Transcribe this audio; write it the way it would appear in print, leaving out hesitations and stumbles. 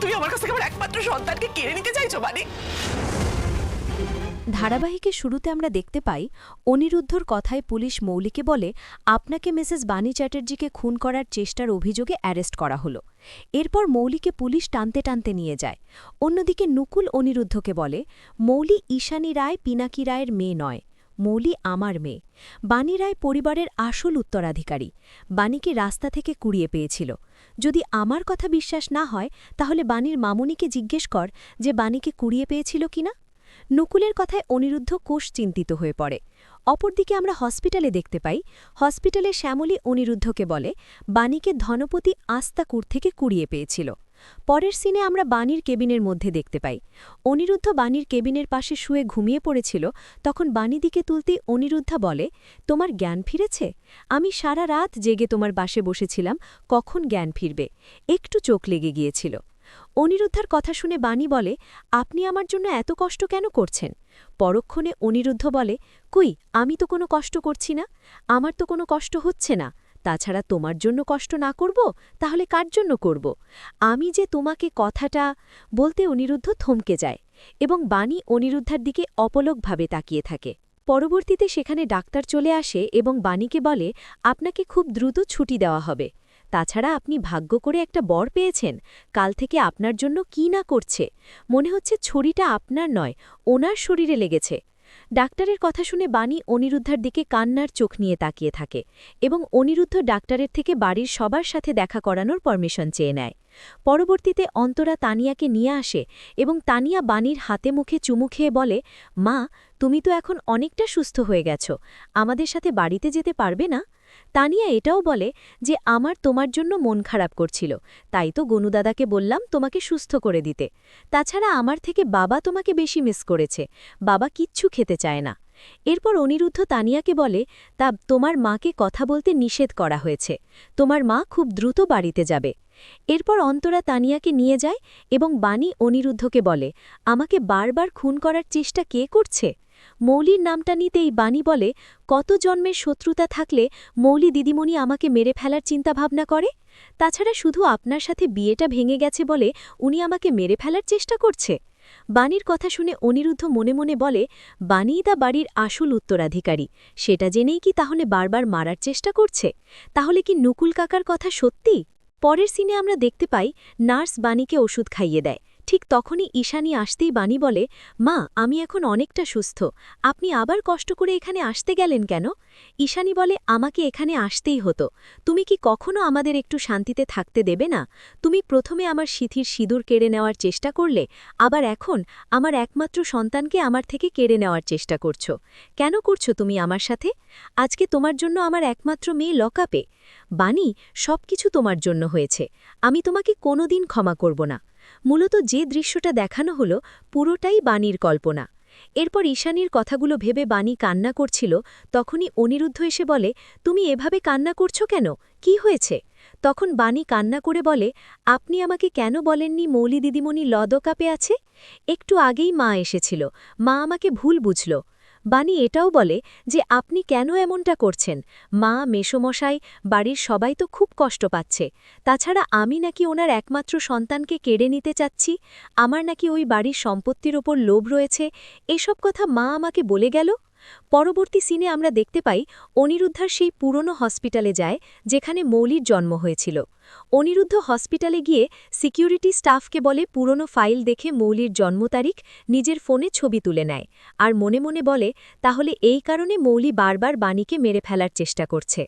তুমি আমার কাছ থেকে আমার একমাত্র সন্তানকে কেড়ে নিতে চাইছো বানি? ধারাবাহিকের শুরুতে আমরা দেখতে পাই অনিরুদ্ধর কথায় পুলিশ মৌলিকে বলে আপনাকে মিসেস বানি চ্যাটার্জিকে খুন করার চেষ্টার অভিযোগে অ্যারেস্ট করা হলো। এরপর মৌলিকে পুলিশ টানতে টানতে নিয়ে যায়। অন্যদিকে নুকুল অনিরুদ্ধকে বলে মৌলি ঈশানী রায় পিনাকি রায়ের মেয়ে নয়, মৌলি আমার মেয়ে। বানি রায় পরিবারের আসল উত্তরাধিকারী। বানিকে রাস্তা থেকে কুড়িয়ে পেয়েছিল। যদি আমার কথা বিশ্বাস না হয় তাহলে বানির মামুনিকে জিজ্ঞেস কর যে বানিকে কুড়িয়ে পেয়েছিল কিনা। নকুলের কথায় অনিরুদ্ধ কোষ চিন্তিত হয়ে পড়ে। অপরদিকে আমরা হসপিটালে দেখতে পাই হসপিটালে শ্যামলী অনিরুদ্ধকে বলে বানিকে ধনপতি আস্তাকুর থেকে কুড়িয়ে পেয়েছিল। পরের সিনে আমরা বানির কেবিনের মধ্যে দেখতে পাই অনিরুদ্ধ বানির কেবিনের পাশে শুয়ে ঘুমিয়ে পড়েছিল। তখন বানি দিকে তুলতেই অনিরুদ্ধা বলে তোমার জ্ঞান ফিরেছে? আমি সারা রাত জেগে তোমার বাসে বসেছিলাম, কখন জ্ঞান ফিরবে? একটু চোখ লেগে গিয়েছিল। অনিরুদ্ধার কথা শুনে বানি বলে আপনি আমার জন্য এত কষ্ট কেন করছেন? পরক্ষণে অনিরুদ্ধ বলে কই, আমি তো কোনো কষ্ট করছি না, আমার তো কোনো কষ্ট হচ্ছে না। তাছাড়া তোমার জন্য কষ্ট না করব তাহলে কার জন্য করব? আমি যে তোমাকে কথাটা বলতে অনিরুদ্ধ থমকে যায় এবং বানি অনিরুদ্ধার দিকে অপলকভাবে তাকিয়ে থাকে। পরবর্তীতে সেখানে ডাক্তার চলে আসে এবং বানিকে বলে আপনাকে খুব দ্রুত ছুটি দেওয়া হবে। তাছাড়া আপনি ভাগ্য করে একটা বর পেয়েছেন, কাল থেকে আপনার জন্য কি না করছে। মনে হচ্ছে ছুরিটা আপনার নয়, ওনার শরীরে লেগেছে। ডাক্তারের কথা শুনে বানি অনিরুদ্ধার দিকে কান্নার চোখ নিয়ে তাকিয়ে থাকে এবং অনিরুদ্ধ ডাক্তারের থেকে বাড়ির সবার সাথে দেখা করানোর পারমিশন চেয়ে নেয়। পরবর্তীতে অন্তরা তানিয়াকে নিয়ে আসে এবং তানিয়া বানির হাতে মুখে চুমু খেয়ে বলে মা, তুমি তো এখন অনেকটা সুস্থ হয়ে গেছ, আমাদের সাথে বাড়িতে যেতে পারবে না? তানিয়া এটাও বলে যে আমার তোমার জন্য মন খারাপ করছিল, তাই তো গনুদাদাকে বললাম তোমাকে সুস্থ করে দিতে। তাছাড়া আমার থেকে বাবা তোমাকে বেশি মিস করেছে, বাবা কিচ্ছু খেতে চায় না। এরপর অনিরুদ্ধ তানিয়াকে বলে তা তোমার মাকে কথা বলতে নিষেধ করা হয়েছে, তোমার মা খুব দ্রুত বাড়িতে যাবে। এরপর অন্তরা তানিয়াকে নিয়ে যায় এবং বানি অনিরুদ্ধকে বলে আমাকে বারবার খুন করার চেষ্টা কে করছে? মৌলির নামটা নিতেই বানি বলে কত জন্মের শত্রুতা থাকলে মৌলি দিদিমণি আমাকে মেরে ফেলার চিন্তাভাবনা করে? তাছাড়া শুধু আপনার সাথে বিয়েটা ভেঙে গেছে বলে উনি আমাকে মেরে ফেলার চেষ্টা করছে? বানির কথা শুনে অনিরুদ্ধ মনে মনে বলে বানিই তা বাড়ির আসল উত্তরাধিকারী, সেটা জেনেই কি তাহলে বারবার মারার চেষ্টা করছে? তাহলে কি নকুল কাকার কথা সত্যি? পরের সিনে আমরা দেখতে পাই নার্স বানিকে ওষুধ খাইয়ে দেয়। ঠিক তখনই ঈশানী আসতেই বানি বলে মা, আমি এখন অনেকটা সুস্থ, আপনি আবার কষ্ট করে এখানে আসতে গেলেন কেন? ঈশানী বলে আমাকে এখানে আসতেই হতো, তুমি কি কখনো আমাদের একটু শান্তিতে থাকতে দেবে না? তুমি প্রথমে আমার সিথির সিঁদুর কেড়ে নেওয়ার চেষ্টা করলে, আবার এখন আমার একমাত্র সন্তানকে আমার থেকে কেড়ে নেওয়ার চেষ্টা করছো। কেন করছো তুমি আমার সাথে? আজকে তোমার জন্য আমার একমাত্র মেয়ে লকআপে। বানি, সবকিছু তোমার জন্য হয়েছে, আমি তোমাকে কোনোদিন ক্ষমা করব না। মূলত যে দৃশ্যটা দেখানো হলো পুরোটাই বানির কল্পনা। এরপর ঈশানীর কথাগুলো ভেবে বানি কান্না করছিল, তখনই অনিরুদ্ধ এসে বলে তুমি এভাবে কান্না করছো কেন, কি হয়েছে? তখন বানি কান্না করে বলে আপনি আমাকে কেন বলেননি মৌলি দিদিমণি লদকাপে আছে? একটু আগেই মা এসেছিল, মা আমাকে ভুল বুঝল। বানি এটাও বলে যে আপনি কেন এমনটা করছেন, মা মেসোমশাই বাড়ির সবাই তো খুব কষ্ট পাচ্ছে। তাছাড়া আমি নাকি ওনার একমাত্র সন্তানকে কেড়ে নিতে চাচ্ছি, আমার নাকি ওই বাড়ির সম্পত্তির ওপর লোভ রয়েছে, এসব কথা মা আমাকে বলে গেল। পরবর্তী সিনে আমরা দেখতে পাই অনিরুদ্ধার সেই পুরনো হসপিটালে যায় যেখানে মৌলির জন্ম হয়েছিল। অনিরুদ্ধ হসপিটালে গিয়ে সিকিউরিটি স্টাফকে বলে পুরনো ফাইল দেখে মৌলির জন্ম তারিখ নিজের ফোনে ছবি তুলে নেয় আর মনে মনে বলে তাহলে এই কারণে মৌলি বারবার বাণীকে মেরে ফেলার চেষ্টা করছে।